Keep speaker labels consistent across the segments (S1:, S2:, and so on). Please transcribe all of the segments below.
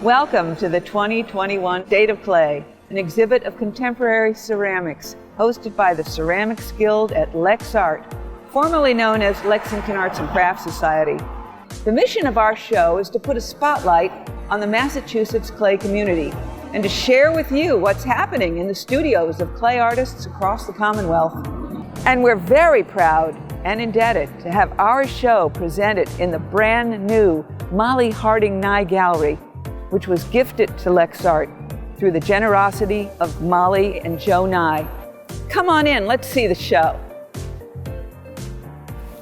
S1: Welcome to the 2021 State of Clay, an exhibit of contemporary ceramics hosted by the Ceramics Guild at LexArt, formerly known as Lexington Arts and Crafts Society. The mission of our show is to put a spotlight on the Massachusetts clay community and to share with you what's happening in the studios of clay artists across the Commonwealth. And we're very proud and indebted to have our show presented in the brand new Molly Harding Nye Gallery, which was gifted to LexArt through the generosity of Molly and Joe Nye. Come on in, let's see the show.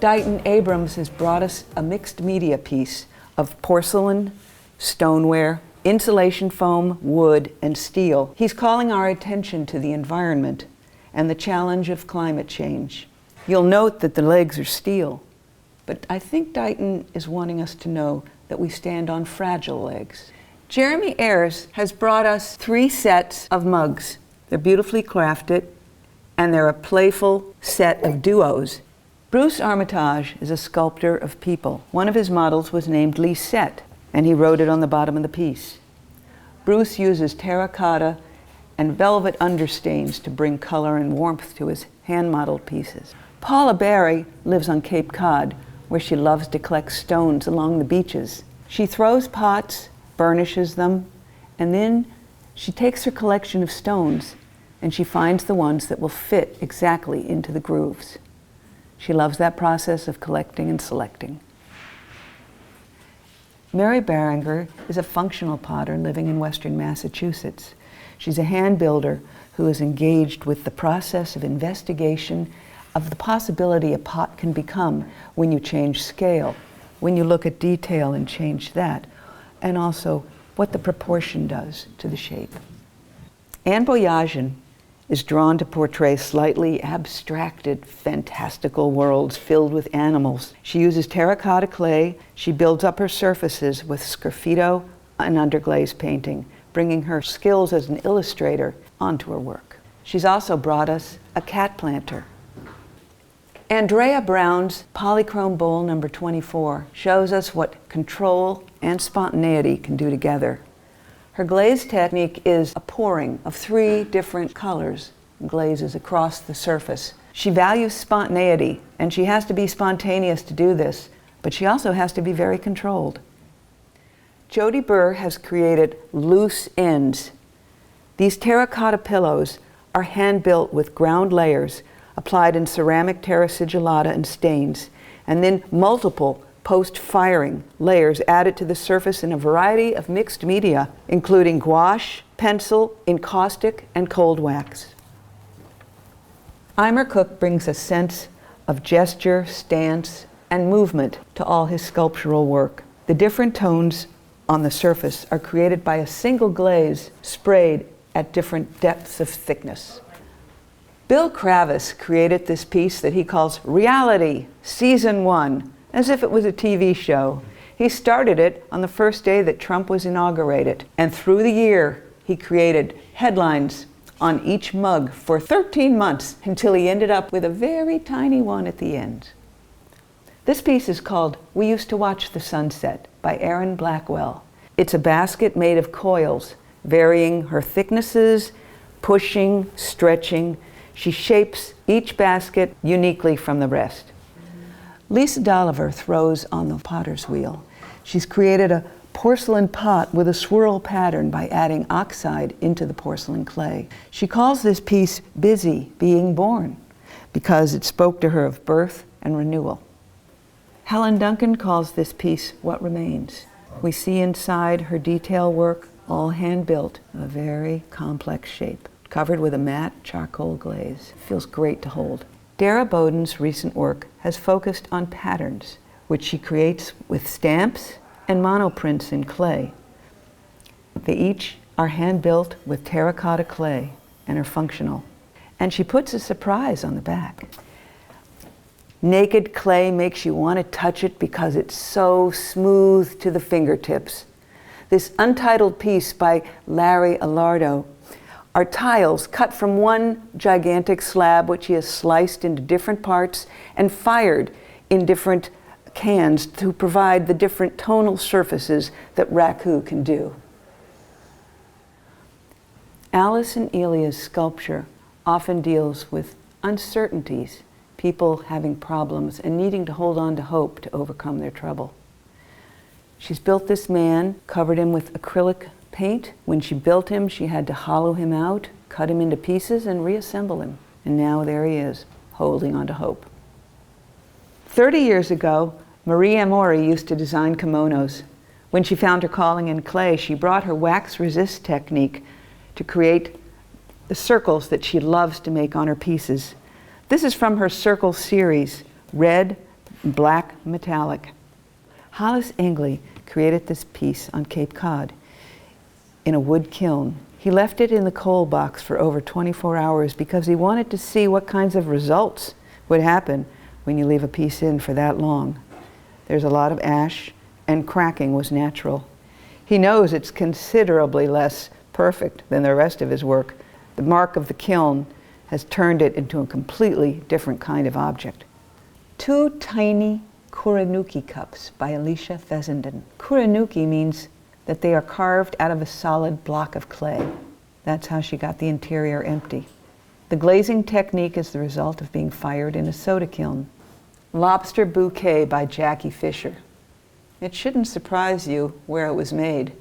S1: Dighton Abrams has brought us a mixed media piece of porcelain, stoneware, insulation foam, wood, and steel. He's calling our attention to the environment and the challenge of climate change. You'll note that the legs are steel, but I think Dighton is wanting us to know that we stand on fragile legs. Jeremy Ayers has brought us 3 sets of mugs. They're beautifully crafted, and they're a playful set of duos. Bruce Armitage is a sculptor of people. One of his models was named Lisette, and he wrote it on the bottom of the piece. Bruce uses terracotta and velvet understains to bring color and warmth to his hand-modeled pieces. Paula Berry lives on Cape Cod, where she loves to collect stones along the beaches. She throws pots, burnishes them, and then she takes her collection of stones and she finds the ones that will fit exactly into the grooves. She loves that process of collecting and selecting. Mary Berringer is a functional potter living in Western Massachusetts. She's a hand builder who is engaged with the process of investigation of the possibility a pot can become when you change scale, when you look at detail and change that, and also what the proportion does to the shape. Anne Boyajian is drawn to portray slightly abstracted, fantastical worlds filled with animals. She uses terracotta clay. She builds up her surfaces with sgraffito and underglaze painting, bringing her skills as an illustrator onto her work. She's also brought us a cat planter. Andrea Brown's Polychrome Bowl number 24 shows us what control and spontaneity can do together. Her glaze technique is a pouring of 3 different colors and glazes across the surface. She values spontaneity, and she has to be spontaneous to do this, but she also has to be very controlled. Jody Burr has created loose ends. These terracotta pillows are hand-built with ground layers applied in ceramic terrasigillata and stains, and then multiple post-firing layers added to the surface in a variety of mixed media, including gouache, pencil, encaustic, and cold wax. Eimer Cook brings a sense of gesture, stance, and movement to all his sculptural work. The different tones on the surface are created by a single glaze sprayed at different depths of thickness. Bill Kravis created this piece that he calls Reality, Season 1, as if it was a TV show. He started it on the first day that Trump was inaugurated, and through the year, he created headlines on each mug for 13 months until he ended up with a very tiny one at the end. This piece is called We Used to Watch the Sunset by Erin Blackwell. It's a basket made of coils, varying her thicknesses, pushing, stretching. She shapes each basket uniquely from the rest. Lisa Dolliver throws on the potter's wheel. She's created a porcelain pot with a swirl pattern by adding oxide into the porcelain clay. She calls this piece Busy Being Born because it spoke to her of birth and renewal. Helen Duncan calls this piece What Remains. We see inside her detail work, all hand-built, a very complex shape, covered with a matte charcoal glaze. Feels great to hold. Dara Bowden's recent work has focused on patterns, which she creates with stamps and monoprints in clay. They each are hand-built with terracotta clay and are functional. And she puts a surprise on the back. Naked clay makes you want to touch it because it's so smooth to the fingertips. This untitled piece by Larry Alardo are tiles cut from one gigantic slab which he has sliced into different parts and fired in different cans to provide the different tonal surfaces that raku can do. Alice and Elia's sculpture often deals with uncertainties, people having problems and needing to hold on to hope to overcome their trouble. She's built this man, covered him with acrylic paint. When she built him, she had to hollow him out, cut him into pieces, and reassemble him. And now there he is, holding on to hope. 30 years ago, Mori used to design kimonos. When she found her calling in clay, she brought her wax resist technique to create the circles that she loves to make on her pieces. This is from her circle series, red, black, metallic. Hollis Engley created this piece on Cape Cod in a wood kiln. He left it in the coal box for over 24 hours because he wanted to see what kinds of results would happen when you leave a piece in for that long. There's a lot of ash, and cracking was natural. He knows it's considerably less perfect than the rest of his work. The mark of the kiln has turned it into a completely different kind of object. Two tiny Kuranuki cups by Alicia Fessenden. Kuranuki means that they are carved out of a solid block of clay. That's how she got the interior empty. The glazing technique is the result of being fired in a soda kiln. Lobster Bouquet by Jackie Fisher. It shouldn't surprise you where it was made.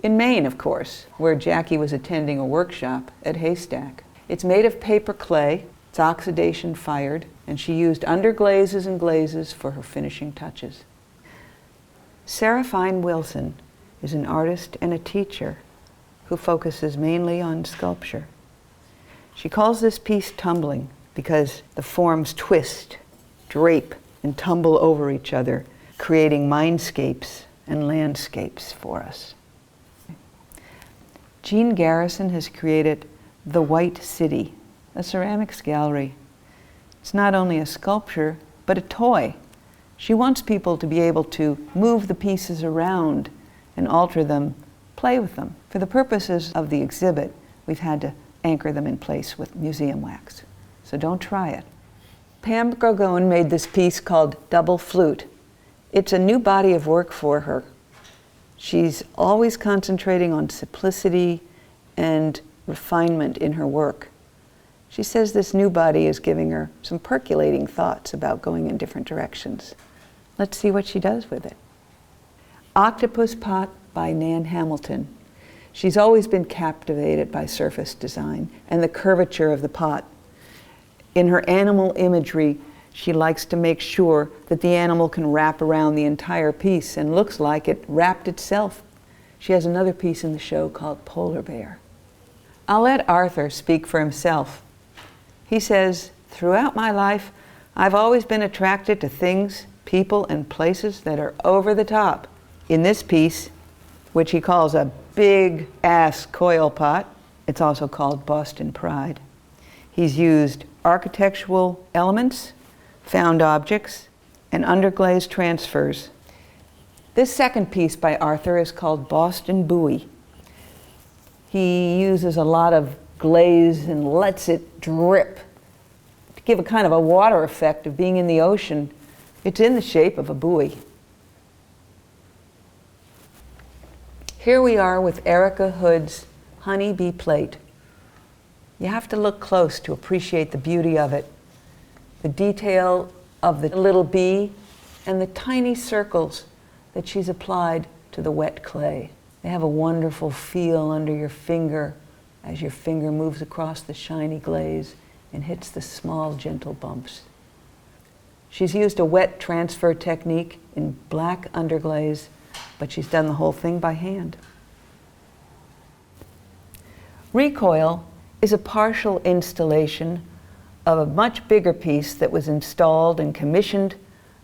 S1: In Maine, of course, where Jackie was attending a workshop at Haystack. It's made of paper clay, it's oxidation fired, and she used underglazes and glazes for her finishing touches. Seraphine Wilson is an artist and a teacher who focuses mainly on sculpture. She calls this piece tumbling because the forms twist, drape, and tumble over each other, creating mindscapes and landscapes for us. Jean Garrison has created The White City, a ceramics gallery. It's not only a sculpture, but a toy. She wants people to be able to move the pieces around and alter them, play with them. For the purposes of the exhibit, we've had to anchor them in place with museum wax. So don't try it. Pam Gargone made this piece called Double Flute. It's a new body of work for her. She's always concentrating on simplicity and refinement in her work. She says this new body is giving her some percolating thoughts about going in different directions. Let's see what she does with it. Octopus Pot by Nan Hamilton. She's always been captivated by surface design and the curvature of the pot. In her animal imagery, she likes to make sure that the animal can wrap around the entire piece and looks like it wrapped itself. She has another piece in the show called Polar Bear. I'll let Arthur speak for himself. He says, "Throughout my life, I've always been attracted to things, people, and places that are over the top." In this piece, which he calls a big-ass coil pot, it's also called Boston Pride. He's used architectural elements, found objects, and underglaze transfers. This second piece by Arthur is called Boston Buoy. He uses a lot of glaze and lets it drip to give a kind of a water effect of being in the ocean. It's in the shape of a buoy. Here we are with Erica Hood's Honey Bee Plate. You have to look close to appreciate the beauty of it. The detail of the little bee and the tiny circles that she's applied to the wet clay. They have a wonderful feel under your finger as your finger moves across the shiny glaze and hits the small, gentle bumps. She's used a wet transfer technique in black underglaze, but she's done the whole thing by hand. Recoil is a partial installation of a much bigger piece that was installed and commissioned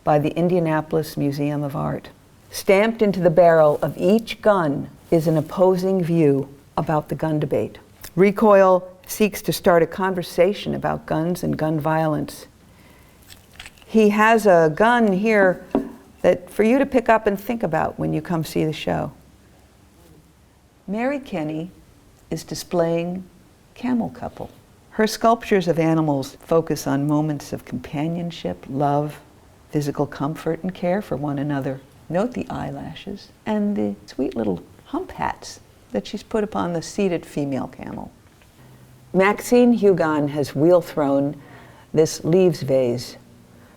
S1: by the Indianapolis Museum of Art. Stamped into the barrel of each gun is an opposing view about the gun debate. Recoil seeks to start a conversation about guns and gun violence. He has a gun here that for you to pick up and think about when you come see the show. Mary Kenny is displaying Camel Couple. Her sculptures of animals focus on moments of companionship, love, physical comfort, and care for one another. Note the eyelashes and the sweet little hump hats that she's put upon the seated female camel. Maxine Hugon has wheel-thrown this leaves vase.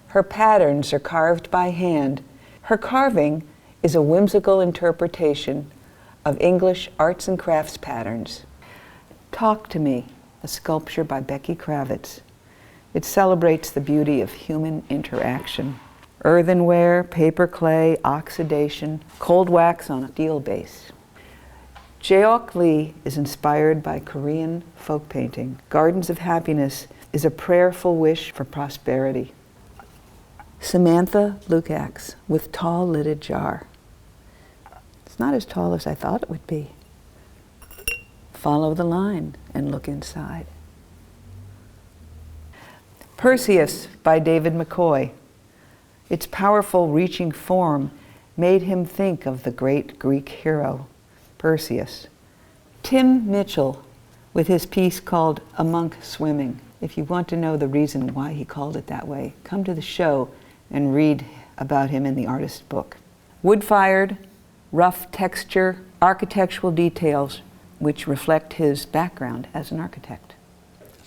S1: Her patterns are carved by hand. Her carving is a whimsical interpretation of English arts and crafts patterns. Talk to Me, a sculpture by Becky Kravis. It celebrates the beauty of human interaction. Earthenware, paper clay, oxidation, cold wax on a steel base. Jeok Lee is inspired by Korean folk painting. Gardens of Happiness is a prayerful wish for prosperity. Samantha Lukacs with Tall Lidded Jar. It's not as tall as I thought it would be. Follow the line and look inside. Perseus by David McCoy. Its powerful, reaching form made him think of the great Greek hero, Perseus. Tim Mitchell with his piece called A Monk Swimming. If you want to know the reason why he called it that way, come to the show and read about him in the artist's book. Wood-fired, rough texture, architectural details which reflect his background as an architect.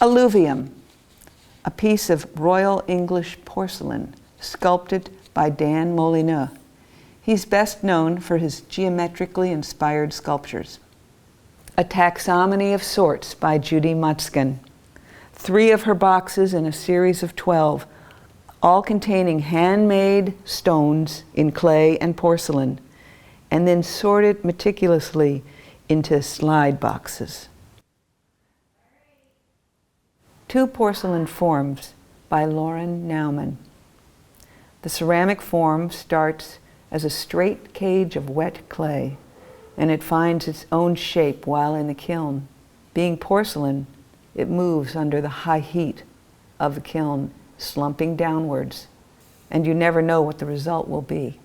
S1: Alluvium, a piece of Royal English porcelain sculpted by Dan Molyneux. He's best known for his geometrically inspired sculptures. A Taxonomy of Sorts by Judy Mutzkin. 3 of her boxes in a series of 12, all containing handmade stones in clay and porcelain, and then sorted meticulously into slide boxes. 2 Porcelain Forms by Lauren Nauman. The ceramic form starts as a straight cage of wet clay, and it finds its own shape while in the kiln. Being porcelain, it moves under the high heat of the kiln, slumping downwards, and you never know what the result will be.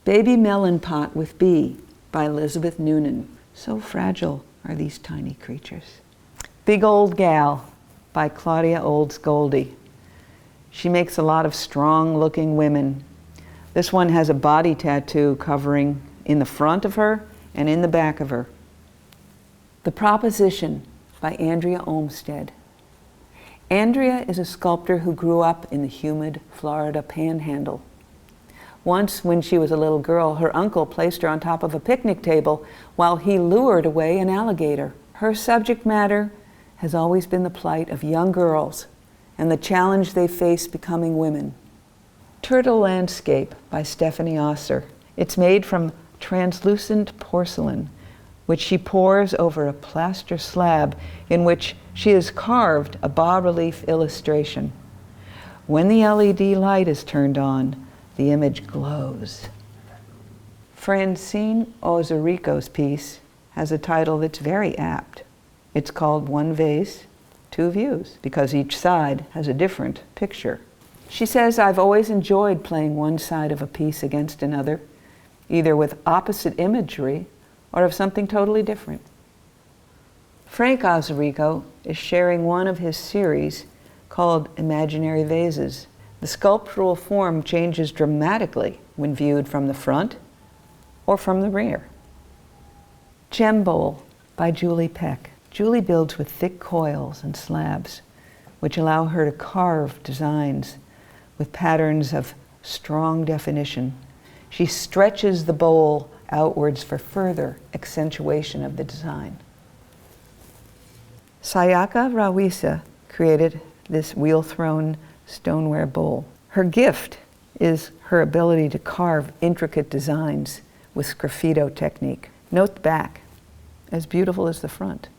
S1: Baby Melon Pot with Bee by Elizabeth Noonan. So fragile are these tiny creatures. Big Old Gal by Claudia Olds Goldie. She makes a lot of strong-looking women. This one has a body tattoo covering in the front of her and in the back of her. The Proposition by Andrea Olmsted. Andrea is a sculptor who grew up in the humid Florida panhandle. Once, when she was a little girl, her uncle placed her on top of a picnic table while he lured away an alligator. Her subject matter has always been the plight of young girls and the challenge they face becoming women. Turtle Landscape by Stephanie Osser. It's made from translucent porcelain, which she pours over a plaster slab in which she has carved a bas-relief illustration. When the LED light is turned on, the image glows. Francine Ozarico's piece has a title that's very apt. It's called One Vase, Two Views, because each side has a different picture. She says, I've always enjoyed playing one side of a piece against another, either with opposite imagery or of something totally different. Frank Ozarico is sharing one of his series called Imaginary Vases. The sculptural form changes dramatically when viewed from the front or from the rear. Gem Bowl by Julie Peck. Julie builds with thick coils and slabs, which allow her to carve designs with patterns of strong definition. She stretches the bowl outwards for further accentuation of the design. Sayaka Rawisa created this wheel-thrown stoneware bowl. Her gift is her ability to carve intricate designs with sgraffito technique. Note the back, as beautiful as the front.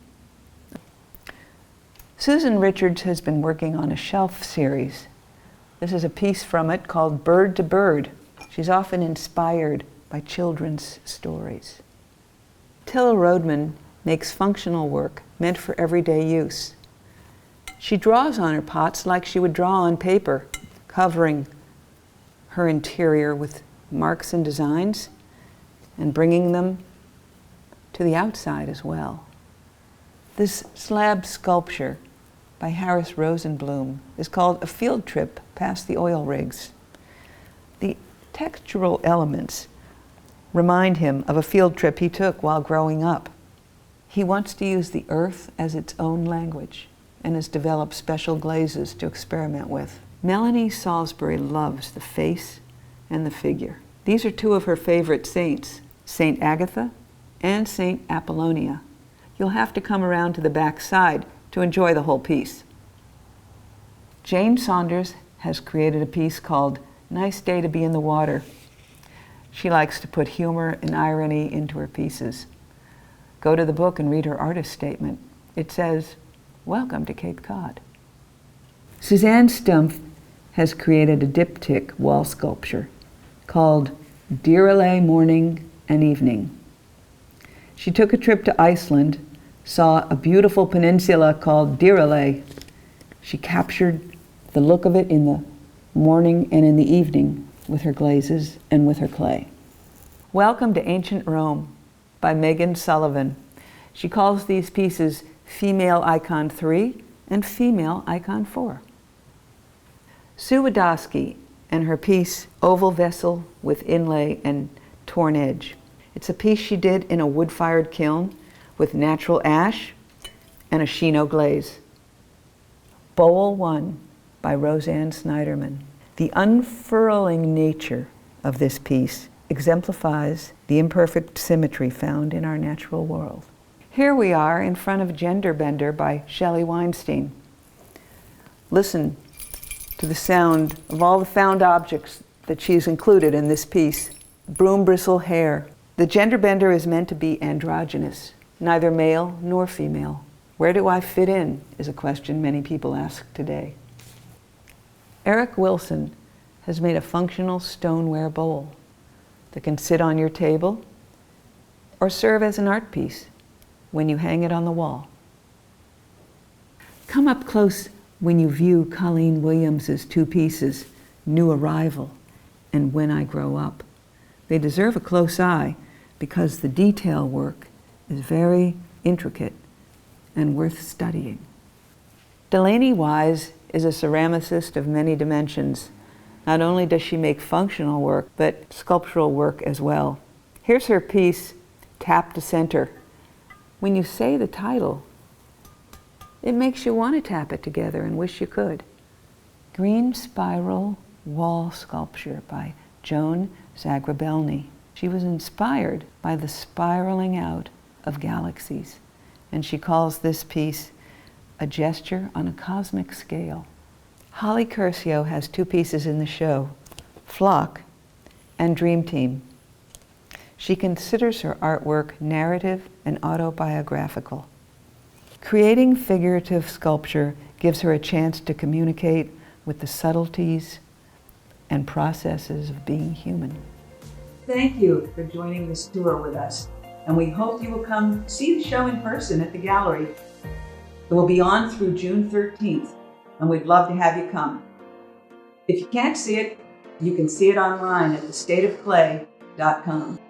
S1: Susan Richards has been working on a shelf series. This is a piece from it called Bird to Bird. She's often inspired by children's stories. Tilla Rodman makes functional work meant for everyday use. She draws on her pots like she would draw on paper, covering her interior with marks and designs and bringing them to the outside as well. This slab sculpture by Harris Rosenbloom is called A Field Trip Past the Oil Rigs. The textural elements remind him of a field trip he took while growing up. He wants to use the earth as its own language and has developed special glazes to experiment with. Melanie Salisbury loves the face and the figure. These are two of her favorite saints, Saint Agatha and Saint Apollonia. You'll have to come around to the back side to enjoy the whole piece. Jane Saunders has created a piece called Nice Day to Be in the Water. She likes to put humor and irony into her pieces. Go to the book and read her artist statement. It says, "Welcome to Cape Cod." Suzanne Stumpf has created a diptych wall sculpture called Dearale Morning and Evening. She took a trip to Iceland, saw a beautiful peninsula called Dearale. She captured the look of it in the morning and in the evening with her glazes and with her clay. Welcome to Ancient Rome by Megan Sullivan. She calls these pieces Female Icon 3 and Female Icon 4. Sue Wadowski and her piece Oval Vessel with Inlay and Torn Edge. It's a piece she did in a wood-fired kiln with natural ash and a chino glaze. Bowl 1 by Roseanne Snyderman. The unfurling nature of this piece exemplifies the imperfect symmetry found in our natural world. Here we are in front of Gender Bender by Shelly Weinstein. Listen to the sound of all the found objects that she's included in this piece. Broom bristle hair. The gender bender is meant to be androgynous, neither male nor female. Where do I fit in is a question many people ask today. Eric Wilson has made a functional stoneware bowl that can sit on your table or serve as an art piece when you hang it on the wall. Come up close when you view Colleen Williams's two pieces, New Arrival and When I Grow Up. They deserve a close eye because the detail work is very intricate and worth studying. Delaney Wise is a ceramicist of many dimensions. Not only does she make functional work, but sculptural work as well. Here's her piece, Tap to Center. When you say the title, it makes you want to tap it together and wish you could. Green Spiral Wall Sculpture by Joan Zagrebelny. She was inspired by the spiraling out of galaxies, and she calls this piece a gesture on a cosmic scale. Holly Curcio has two pieces in the show, Flock and Dream Team. She considers her artwork narrative and autobiographical. Creating figurative sculpture gives her a chance to communicate with the subtleties and processes of being human. Thank you for joining this tour with us, and we hope you will come see the show in person at the gallery. It will be on through June 13th, and we'd love to have you come. If you can't see it, you can see it online at thestateofclay.com.